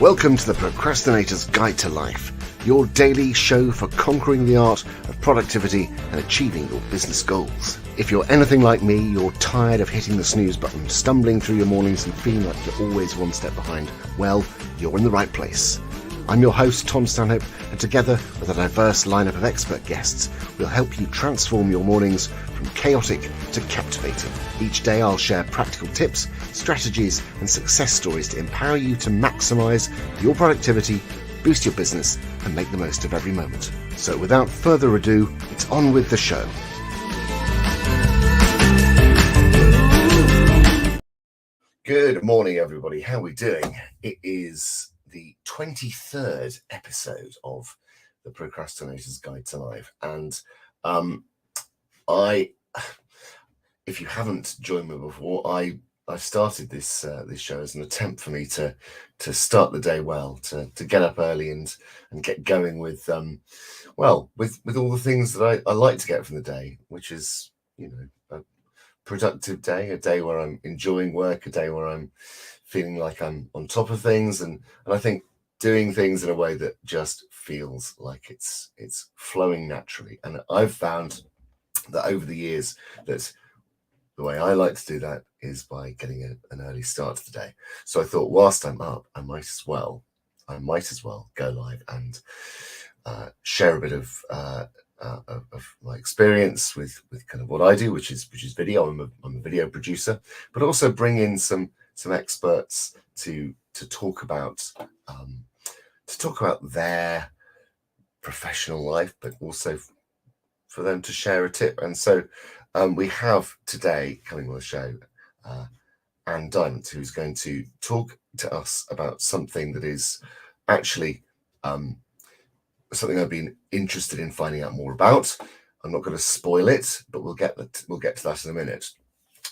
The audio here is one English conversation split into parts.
Welcome to the Procrastinator's Guide to Life, your daily show for conquering the art of productivity and achieving your business goals. If you're anything like me, you're tired of hitting the snooze button, stumbling through your mornings and feeling like you're always one step behind, well, you're in the right place. I'm your host, Tom Stanhope, and together with a diverse lineup of expert guests, we'll help you transform your mornings from chaotic to captivating. Each day I'll share practical tips, strategies, and success stories to empower you to maximize your productivity, boost your business, and make the most of every moment. So without further ado, it's on with the show. Good morning, everybody. How are we doing? It is the 23rd episode of the Procrastinator's Guide to Life, and if you haven't joined me before, I started this show as an attempt for me to start the day well, to get up early and get going with all the things that I like to get from the day, which is, a productive day, a day where I'm enjoying work, a day where I'm feeling like I'm on top of things, and I think doing things in a way that just feels like it's flowing naturally. And I've found that over the years that the way I like to do that is by getting an early start to the day. So I thought, whilst I'm up, I might as well go live and share a bit of my experience with kind of what I do, which is video. I'm a video producer, but also bring in some experts to talk about their professional life, but also for them to share a tip. And so we have today coming on the show Ann Diment, who's going to talk to us about something that is actually something I've been interested in finding out more about. I'm not going to spoil it, but we'll get to that in a minute.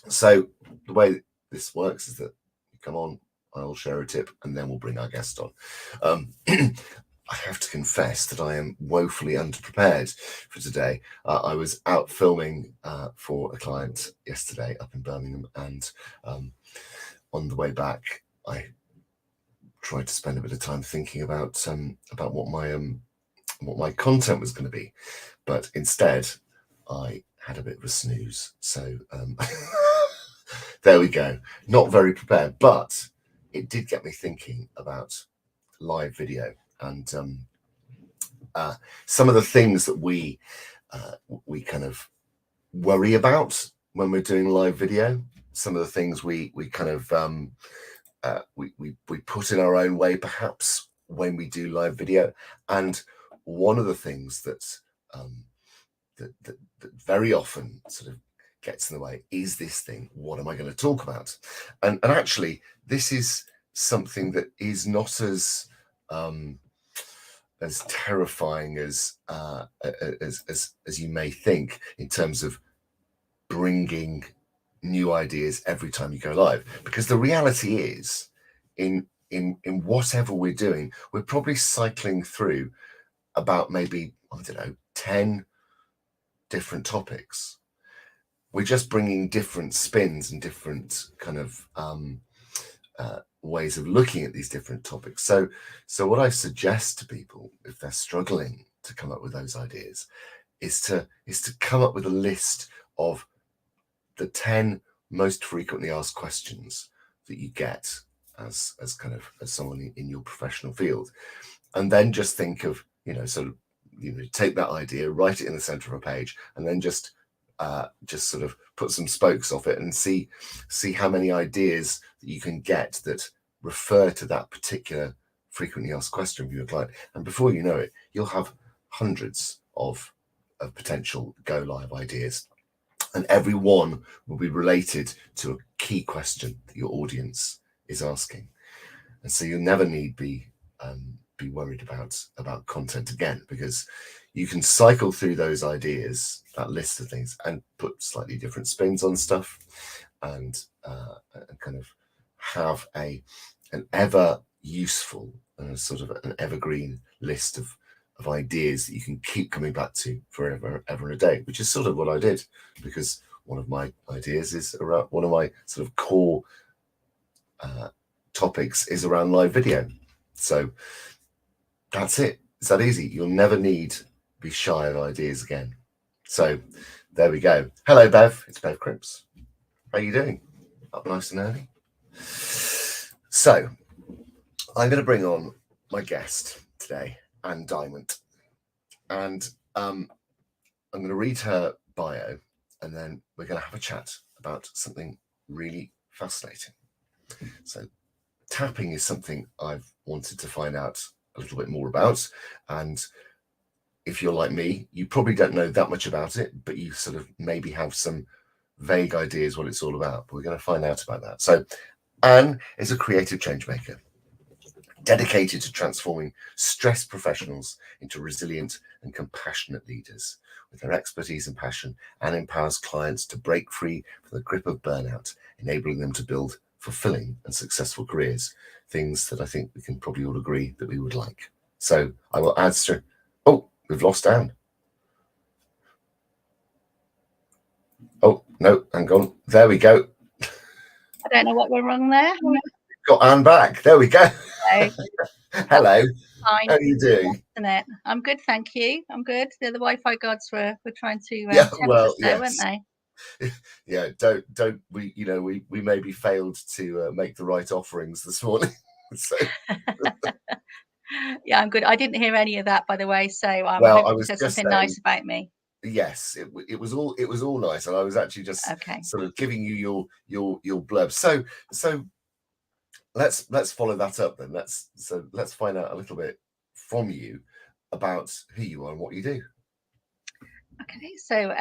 So the way this works is that you come on, I'll share a tip, and then we'll bring our guest on. I have to confess that I am woefully underprepared for today. I was out filming for a client yesterday up in Birmingham, and on the way back, I tried to spend a bit of time thinking about what my content was going to be, but instead I had a bit of a snooze. So there we go. Not very prepared, but it did get me thinking about live video and some of the things that we kind of worry about when we're doing live video. Some of the things we kind of we put in our own way, perhaps, when we do live video. And one of the things that very often sort of gets in the way is this thing: what am I going to talk about? And actually, this is something that is not as terrifying as you may think, in terms of bringing new ideas every time you go live. Because the reality is, in whatever we're doing, we're probably cycling through about maybe, 10 different topics. We're just bringing different spins and different kind of ways of looking at these different topics. So what I suggest to people, if they're struggling to come up with those ideas, is to come up with a list of the 10 most frequently asked questions that you get as someone in your professional field, and then just think of, take that idea, write it in the center of a page, and then just sort of put some spokes off it and see how many ideas that you can get that refer to that particular frequently asked question from your client. And before you know it, you'll have hundreds of potential go live ideas, and every one will be related to a key question that your audience is asking. And so you'll never need be worried about content again, because you can cycle through those ideas, that list of things, and put slightly different spins on stuff, and kind of have an ever useful sort of an evergreen list of ideas that you can keep coming back to forever and a day, which is sort of what I did, because one of my ideas is around, one of my sort of core topics is around live video. So that's it. It's that easy. You'll never need to be shy of ideas again. So there we go. Hello, Bev. It's Bev Cripps. How are you doing? Up nice and early. So I'm going to bring on my guest today, Ann Diment, and I'm going to read her bio, and then we're going to have a chat about something really fascinating. So tapping is something I've wanted to find out a little bit more about, and if you're like me, you probably don't know that much about it, but you sort of maybe have some vague ideas what it's all about. But we're going to find out about that. So Ann is a creative changemaker, dedicated to transforming stressed professionals into resilient and compassionate leaders. With her expertise and passion, Ann empowers clients to break free from the grip of burnout, enabling them to build fulfilling and successful careers, things that I think we can probably all agree that we would like. So I will answer. Oh, we've lost Ann. Oh, no, hang on. There we go. I don't know what went wrong there. Got Ann back. There we go. Hello. Fine. How are you doing? I'm good, thank you. I'm good. The Wi-Fi gods were trying to Yeah, tempt well, us there, yes. weren't they? Yeah, don't we? You know, we maybe failed to make the right offerings this morning. So yeah, I'm good. I didn't hear any of that, by the way. So I well, hope I you was said just something saying, nice about me. yes, it was all nice, and I was actually just Okay. sort of giving you your blurb. So let's follow that up then. Let's find out a little bit from you about who you are and what you do. Okay, so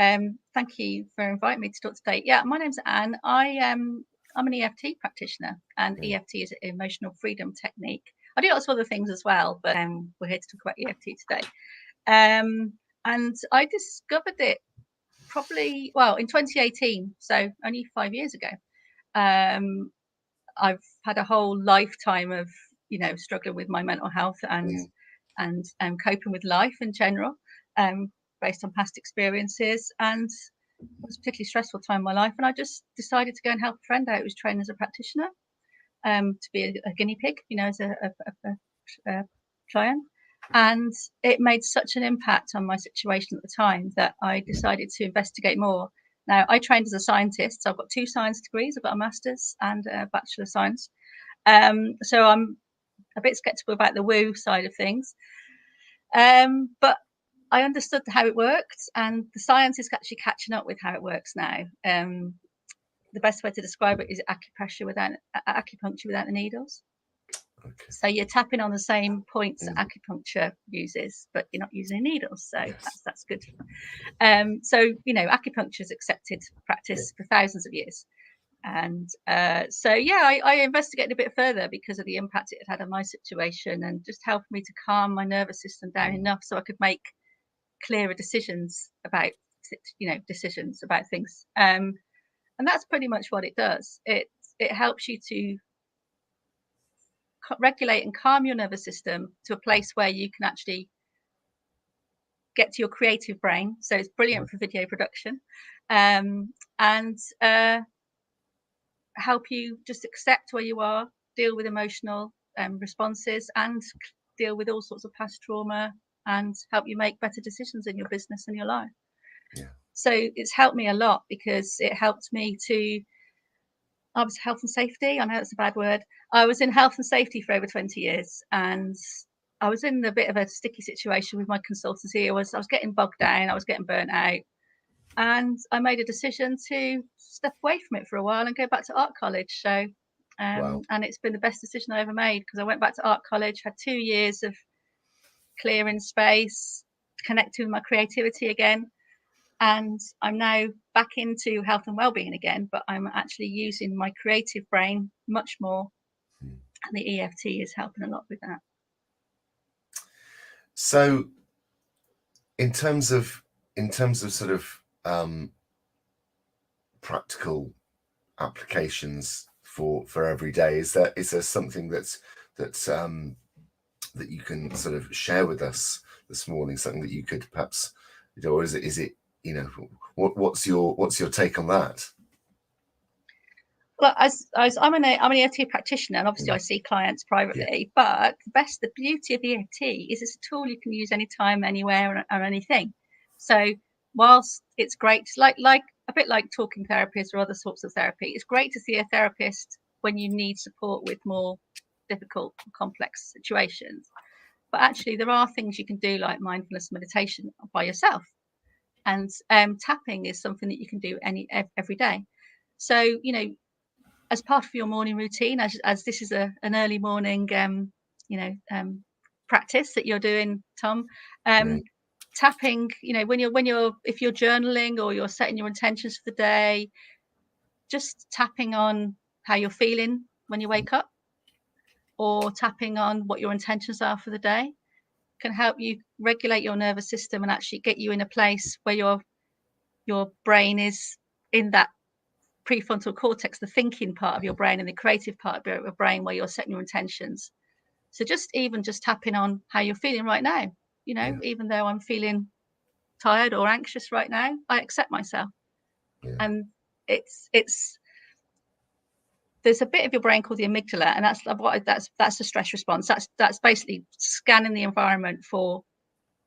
thank you for inviting me to talk today. Yeah, my name's Ann. I'm an EFT practitioner, and EFT is an emotional freedom technique. I do lots of other things as well, but we're here to talk about EFT today. And I discovered it probably, well, in 2018, so only 5 years ago. I've had a whole lifetime of, struggling with my mental health and coping with life in general, based on past experiences. And it was a particularly stressful time in my life. And I just decided to go and help a friend out who was trained as a practitioner, to be a guinea pig, as a client. And it made such an impact on my situation at the time that I decided to investigate more. Now, I trained as a scientist, so I've got 2 science degrees. I've got a master's and a Bachelor of Science. So I'm a bit skeptical about the woo side of things. But I understood how it worked, and the science is actually catching up with how it works now. The best way to describe it is acupuncture without the needles. Okay. So you're tapping on the same points that acupuncture uses, but you're not using needles. So that's good. So acupuncture is accepted practice for thousands of years. And so I investigated a bit further because of the impact it had on my situation, and just helped me to calm my nervous system down enough so I could make clearer decisions about things. And that's pretty much what it does. It helps you to regulate and calm your nervous system to a place where you can actually get to your creative brain. So it's brilliant for video production, and help you just accept where you are, deal with emotional responses, and deal with all sorts of past trauma, and help you make better decisions in your business and your life. So it's helped me a lot because it helped me to, I was health and safety. I know it's a bad word. I was in health and safety for over 20 years, and I was in a bit of a sticky situation with my consultancy. I was getting bogged down. I was getting burnt out. And I made a decision to step away from it for a while and go back to art college. So, and it's been the best decision I ever made, because I went back to art college, had 2 years of clearing space, connecting with my creativity again. And I'm now back into health and well-being again, but I'm actually using my creative brain much more. And the EFT is helping a lot with that. So in terms of sort of practical applications for every day, is there something that you can sort of share with us this morning, something that you could perhaps, or is it what's your take on that? Well, I'm an EFT practitioner, and obviously I see clients privately. But the beauty of EFT is it's a tool you can use anytime, anywhere, or anything. So whilst it's great, like a bit like talking therapists or other sorts of therapy, it's great to see a therapist when you need support with more difficult, complex situations. But actually, there are things you can do like mindfulness meditation by yourself, and tapping is something that you can do every day. So as part of your morning routine, as this is an early morning practice that you're doing, Tom, tapping, when you're if you're journaling or you're setting your intentions for the day, just tapping on how you're feeling when you wake up, or tapping on what your intentions are for the day, can help you regulate your nervous system and actually get you in a place where your brain is in that prefrontal cortex, the thinking part of your brain, and the creative part of your brain, where you're setting your intentions. So just tapping on how you're feeling right now. Even though I'm feeling tired or anxious right now, I accept myself. And there's a bit of your brain called the amygdala, and that's the stress response. That's basically scanning the environment for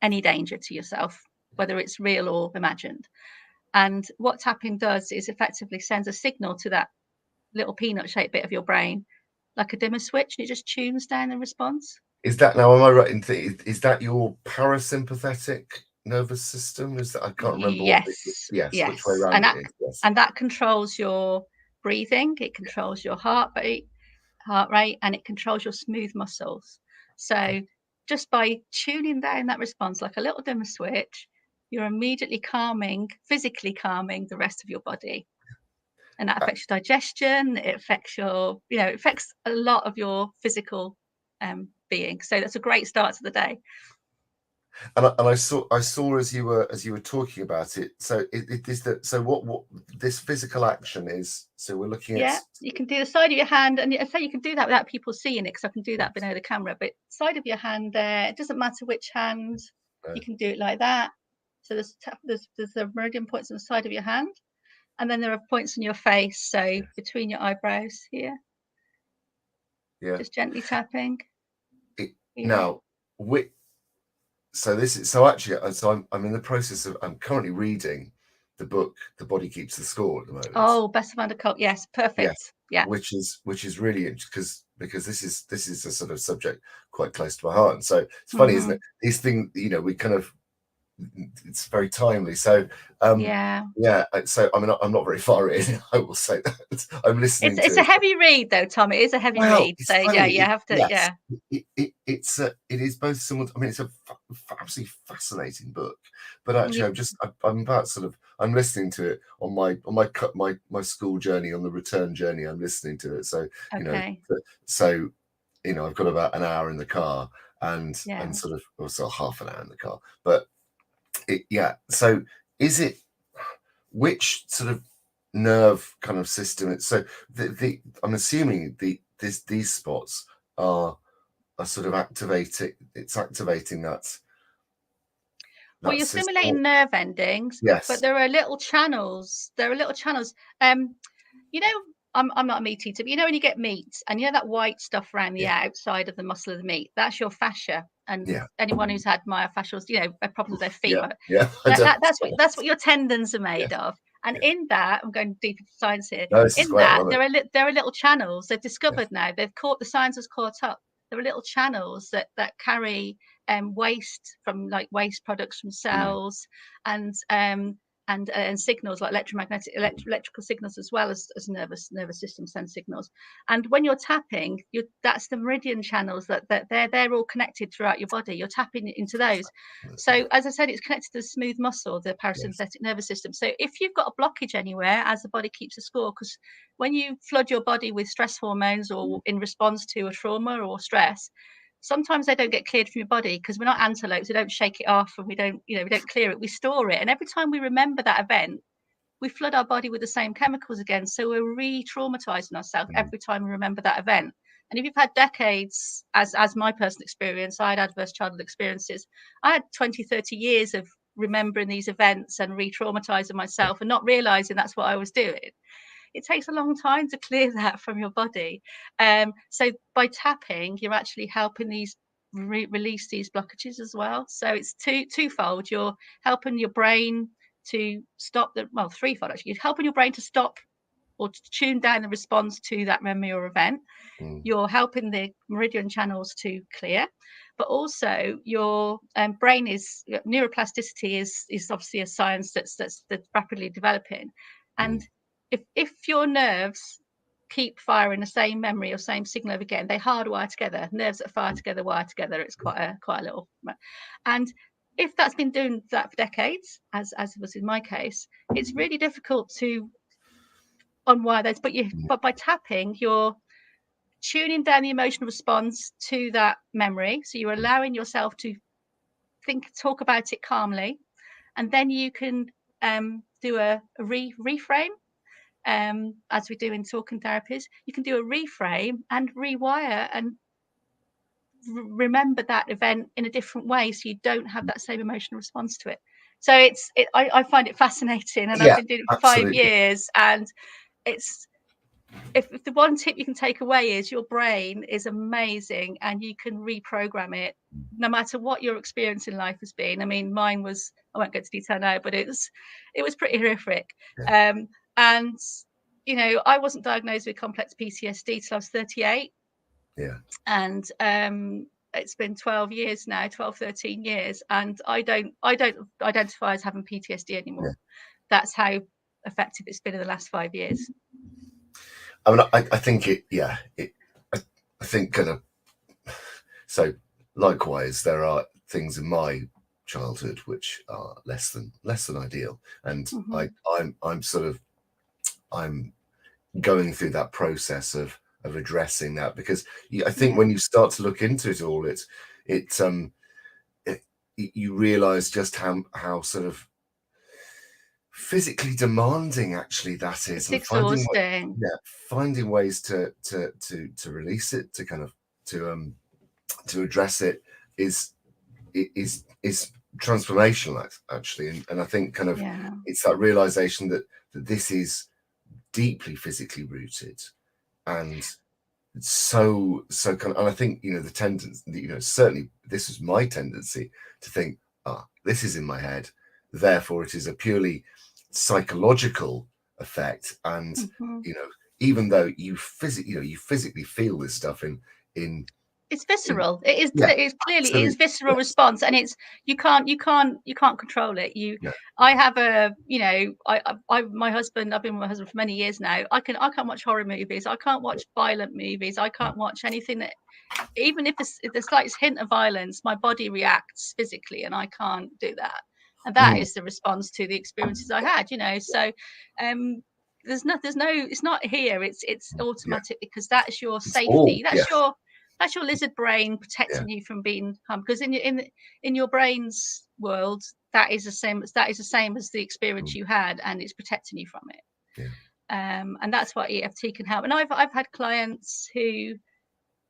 any danger to yourself, whether it's real or imagined. And what tapping does is effectively sends a signal to that little peanut-shaped bit of your brain, like a dimmer switch, and it just tunes down the response. Is that, now, am I right in thinking, is that your parasympathetic nervous system? Is that, I can't remember what which way around it is. Yes. And that controls your breathing, it controls your heart rate, and it controls your smooth muscles. So just by tuning down that response like a little dimmer switch, you're immediately physically calming the rest of your body. And that affects your digestion, it affects it affects a lot of your physical being. So that's a great start to the day. And I saw as you were talking about it. So it is that. So what this physical action is. So we're looking at. You can do the side of your hand, and I say you can do that without people seeing it, because I can do that below the camera. But side of your hand there, it doesn't matter which hand. You can do it like that. So there's the meridian points on the side of your hand, and then there are points on your face. So between your eyebrows here. Just gently tapping. Now, so I'm in the process of, I'm currently reading the book The Body Keeps the Score at the moment. Oh, Bessel van der Kolk, yes, perfect. Yeah. Which is really interesting, because this is a sort of subject quite close to my heart. And so it's funny, isn't it? These things, we kind of, it's very timely. So so I mean, I'm not very far in, I will say that. I'm listening. It's a heavy read though, Tom. It is a heavy read. So funny. You have to. It is both somewhat. I mean, it's a absolutely fascinating book. But actually, I'm listening to it on my school journey, on the return journey. I'm listening to it. So I've got about an hour in the car, and sort of half an hour in the car, but. So is it, which sort of nerve kind of system? So I'm assuming these spots are sort of activating. It's activating that. Well, you're stimulating nerve endings. Yes. But there are little channels. I'm not a meat eater, but when you get meat and that white stuff around the outside of the muscle of the meat, that's your fascia. And anyone who's had myofascial, a problem with their feet, that's what your tendons are made of. And in that, I'm going deep into science here. There are little channels. They've discovered now. The science has caught up. There are little channels that carry waste waste products from cells, and signals like electrical signals, as well as nervous system send signals. And when you're tapping, that's the meridian channels that they're all connected throughout your body. You're tapping into those. So as I said, it's connected to the smooth muscle, the parasympathetic nervous system. So if you've got a blockage anywhere, as the body keeps a score, because when you flood your body with stress hormones or in response to a trauma or stress, sometimes they don't get cleared from your body, because we're not antelopes. We don't shake it off, and we don't clear it. We store it. And every time we remember that event, we flood our body with the same chemicals again. So we're re-traumatizing ourselves every time we remember that event. And if you've had decades, as my personal experience, I had adverse childhood experiences. I had 20, 30 years of remembering these events and re-traumatizing myself and not realizing that's what I was doing. it takes a long time to clear that from your body. So by tapping, you're actually helping these release these blockages as well. So it's twofold. You're helping your brain to stop threefold actually. You're helping your brain to stop or to tune down the response to that memory or event. You're helping the meridian channels to clear, but also your brain is neuroplasticity is obviously a science that's rapidly developing, and if your nerves keep firing the same memory or same signal over again, they hardwire together. Nerves that fire together wire together. It's quite a little, and if that's been doing that for decades, as was in my case, it's really difficult to unwire those. But by tapping, you're tuning down the emotional response to that memory. So you're allowing yourself to talk about it calmly, and then you can do a reframe. As we do in talking therapies, you can do a reframe and rewire and remember that event in a different way, so you don't have that same emotional response to it. So I find it fascinating, and I've been doing it for 5 years, and it's if the one tip you can take away is your brain is amazing and you can reprogram it no matter what your experience in life has been. I mean, mine was, I won't go into detail now, but it was pretty horrific. And you know, I wasn't diagnosed with complex PTSD till I was 38. And it's been 12 years now, 13 years, and I don't identify as having PTSD anymore. That's how effective it's been in the last 5 years. I mean, I think I think kind of, so likewise, there are things in my childhood which are less than ideal, and I'm going through that process of addressing that, because I think when you start to look into it all, you realize just how sort of physically demanding actually that is. It's exhausting. Finding ways to release it, to kind of to address it is transformational actually, and I think kind of it's that realization that this is deeply physically rooted, and so kind of, and I think, you know, the tendency, you know, certainly this is my tendency to think, this is in my head, therefore it is a purely psychological effect, and you know, even though you physically feel this stuff in it's visceral. It is clearly it is visceral response, and it's you can't control it. I have a, you know, my husband, I've been with my husband for many years now. I can't watch horror movies. I can't watch violent movies. I can't watch anything that, even if the slightest hint of violence, my body reacts physically, and I can't do that. And that is the response to the experiences I had, you know. So there's no, it's not here. It's automatic, because that's your safety. That's your lizard brain protecting you from being harmed. Because in your brain's world, that is the same as the experience you had, and it's protecting you from it. And that's why EFT can help. And I've had clients who,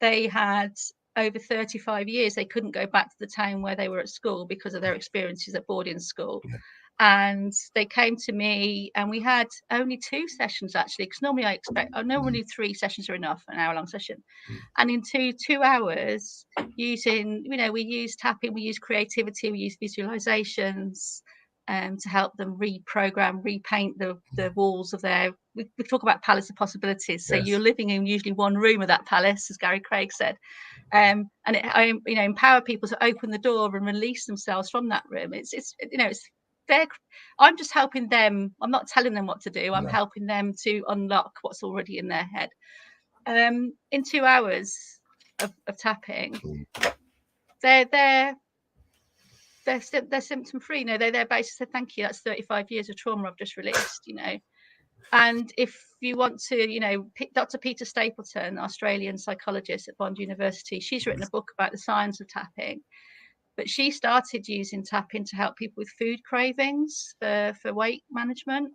they had over 35 years, they couldn't go back to the town where they were at school because of their experiences at boarding school. And they came to me, and we had only 2 sessions actually, because normally 3 sessions are enough, an hour-long session. And in 2 hours, using, you know, we use tapping, we use creativity, we use visualizations to help them reprogram, repaint the walls of their, we talk about palace of possibilities. So you're living in usually one room of that palace, as Gary Craig said. And I, you know, empower people to open the door and release themselves from that room. It's you know, it's their, I'm just helping them. I'm not telling them what to do. I'm helping them to unlock what's already in their head. In 2 hours of tapping, they're symptom free. You know, they're basically said, thank you, that's 35 years of trauma I've just released, you know. And if you want to, you know, Dr. Peter Stapleton, Australian psychologist at Bond University, she's written a book about the science of tapping. But she started using tapping to help people with food cravings for weight management.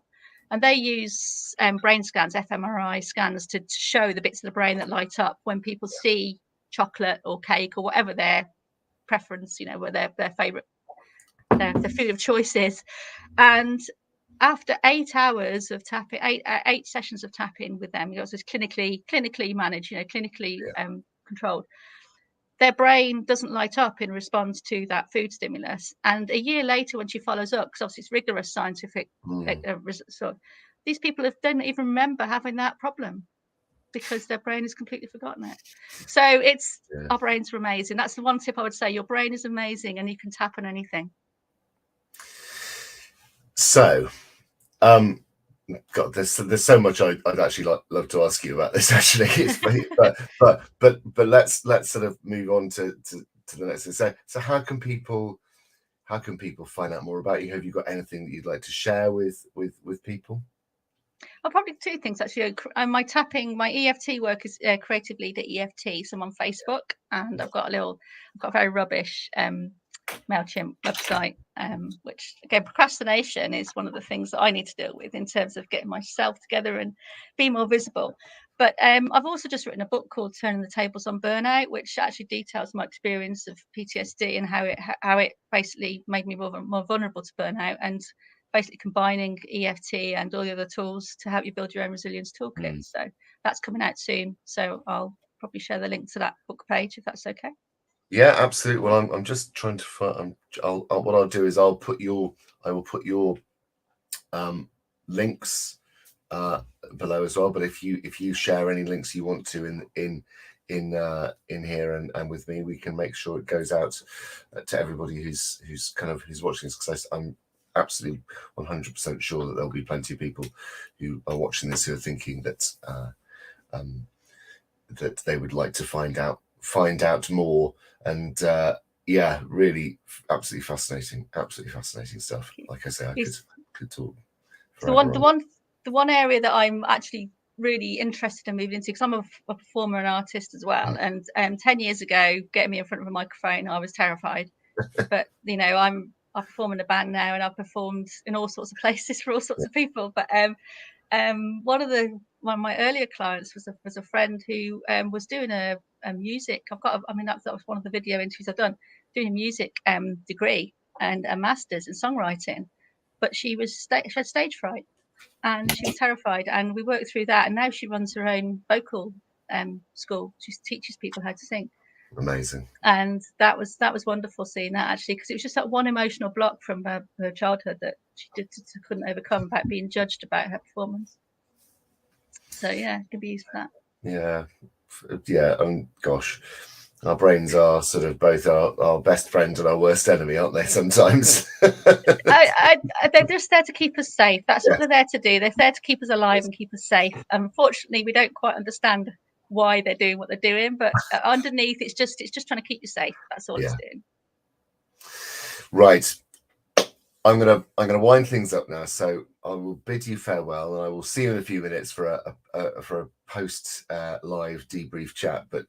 And they use brain scans, fMRI scans, to show the bits of the brain that light up when people see chocolate or cake or whatever their preference, you know, what their favorite, their food of choice is. And after 8 hours of tapping, eight sessions of tapping with them, it's clinically managed, clinically controlled, their brain doesn't light up in response to that food stimulus. And a year later, when she follows up, because obviously it's rigorous scientific so these people don't even remember having that problem because their brain has completely forgotten it. So our brains are amazing. That's the one tip I would say. Your brain is amazing and you can tap on anything. So God, there's so much I'd actually love to ask you about this actually. but let's sort of move on to the next thing. So how can people find out more about you? Have you got anything that you'd like to share with people? Well, probably two things actually. My EFT work is Creative Leader EFT. So I'm on Facebook, and I've got a very rubbish MailChimp website, which again, procrastination is one of the things that I need to deal with in terms of getting myself together and be more visible. But I've also just written a book called Turning the Tables on Burnout, which actually details my experience of PTSD and how it basically made me more vulnerable to burnout, and basically combining EFT and all the other tools to help you build your own resilience toolkit. So that's coming out soon. So I'll probably share the link to that book page if that's okay. Yeah, absolutely. Well, I'm just trying to find. What I'll do is I will put your links below as well. But if you share any links you want to in here and with me, we can make sure it goes out to everybody who's watching this, because I'm absolutely 100% sure that there'll be plenty of people who are watching this who are thinking that that they would like to find out more. And really absolutely fascinating stuff. Like I say, I could talk forever. The one area that I'm actually really interested in moving into, because I'm a performer and artist as well, and 10 years ago, getting me in front of a microphone, I was terrified. But I perform in a band now, and I've performed in all sorts of places for all sorts of people. But one of my earlier clients was a friend who was doing a music. That was one of the video interviews I've done, doing a music degree and a master's in songwriting. But she had stage fright, and she was terrified. And we worked through that. And now she runs her own vocal school. She teaches people how to sing. Amazing. And that was wonderful seeing that, actually, because it was just that one emotional block from her childhood that she couldn't overcome about being judged about her performance. So yeah, it can be used for that. Yeah. Gosh, our brains are sort of both our best friend and our worst enemy, aren't they? Sometimes. They're just there to keep us safe. That's what they're there to do. They're there to keep us alive and keep us safe. Unfortunately, we don't quite understand why they're doing what they're doing, but underneath it's just trying to keep you safe. That's all it's doing. Right. I'm gonna wind things up now, so I will bid you farewell, and I will see you in a few minutes for a post live debrief chat. But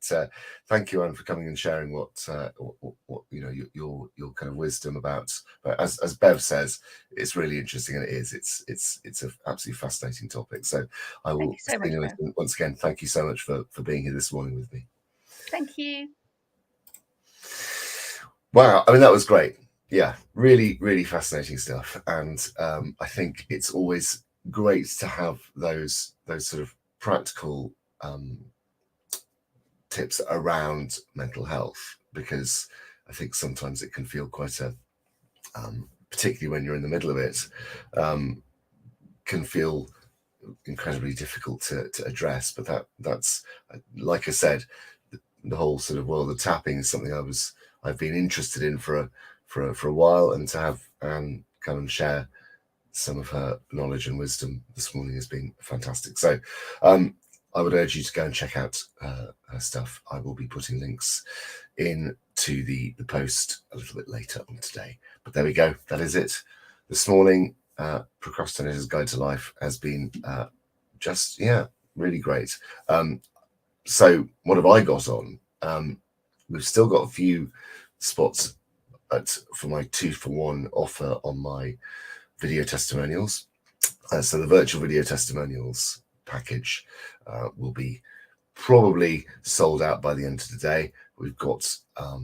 thank you, Anne, for coming and sharing what your kind of wisdom about. But as Bev says, it's really interesting, and it's an absolutely fascinating topic. So I will. Once again, thank you so much for being here this morning with me. Thank you. Wow, that was great. Yeah, really, really fascinating stuff. And I think it's always great to have those sort of practical tips around mental health, because I think sometimes it can feel quite particularly when you're in the middle of it, can feel incredibly difficult to address. But that's like I said, the whole sort of world of tapping is something I've been interested in for a while, and to have Anne come and share some of her knowledge and wisdom this morning has been fantastic. So I would urge you to go and check out her stuff. I will be putting links into the post a little bit later on today. But there we go. That is it. This morning, Procrastinator's Guide to Life has been really great. So what have I got on? We've still got a few spots for my 2-for-1 offer on my video testimonials. So the virtual video testimonials package will be probably sold out by the end of the day. We've got for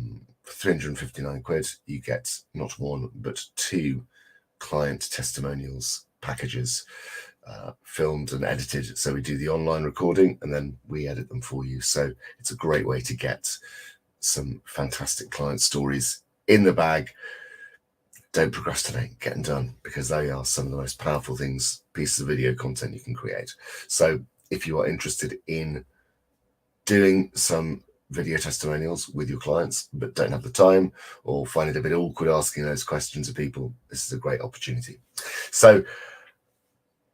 359 quid, you get not one but 2 client testimonials packages filmed and edited. So we do the online recording and then we edit them for you. So it's a great way to get some fantastic client stories in the bag. Don't procrastinate, get them done, because they are some of the most powerful things, pieces of video content you can create. So if you are interested in doing some video testimonials with your clients but don't have the time, or find it a bit awkward asking those questions of people, this is a great opportunity. So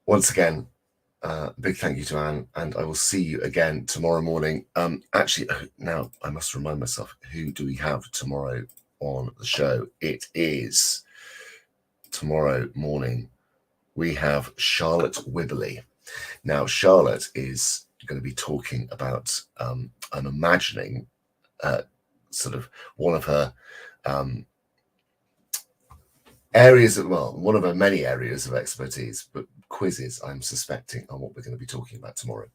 once again, big thank you to Anne, and I will see you again tomorrow morning. Actually, now I must remind myself, who do we have tomorrow on the show? It is tomorrow morning. We have Charlotte Wibberley. Now, Charlotte is going to be talking about, I'm imagining, sort of one of her areas of, well, one of her many areas of expertise, but quizzes, I'm suspecting, are what we're going to be talking about tomorrow.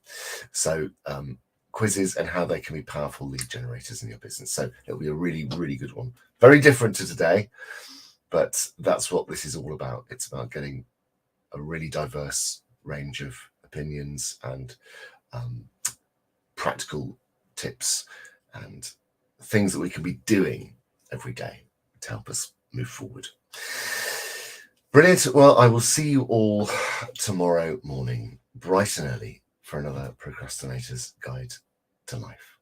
So quizzes and how they can be powerful lead generators in your business. So it'll be a really, really good one. Very different to today, but that's what this is all about. It's about getting a really diverse range of opinions and practical tips and things that we can be doing every day to help us move forward. Brilliant. Well, I will see you all tomorrow morning, bright and early, for another Procrastinator's Guide to Life.